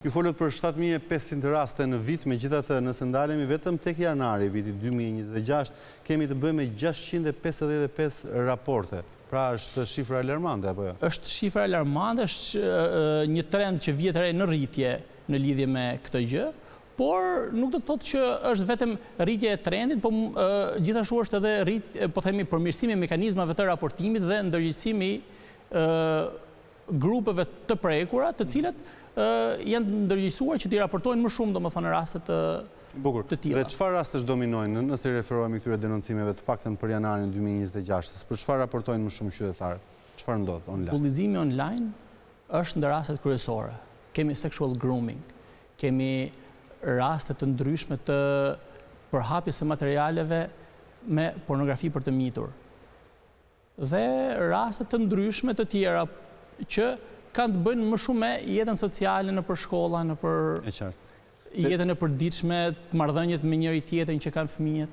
Ju folët për 7.500 raste në vit, megjithatë nëse ndalemi vetëm tek janari vitit 2026, kemi të bëjmë me 655 raporte. Pra është shifra alarmante apo jo? Është shifra alarmante, është një trend që vjet re në rritje në lidhje me këtë gjë, por nuk do të thotë që është vetëm rritje e trendit, por gjithashtu është edhe rritje, po themi, përmirësimi e mekanizmave të raportimit dhe ndërgjegjësimi grupeve të prekura, të cilat janë ndërgjegjësuar që t'i raportojnë më shumë, domethënë, raste të tilla. Dhe çfarë rastesh dominojnë, nëse referohemi këtyre denoncimeve të paktën për janarin 2026, për çfarë raportojnë më shumë qytetarët? Çfarë ndodh online? Bullizimi online është ndër rastet kryesore. Kemi sexual grooming, kemi raste të ndryshme të përhapjes së materialeve me pornografi për të mitur. Dhe raste të ndryshme të tjera që kanë të bëjnë më shumë me jetën sociale në për shkolla, në për jetën e përditshme, marrëdhëniet me njëri tjetrin që kanë fëmijët.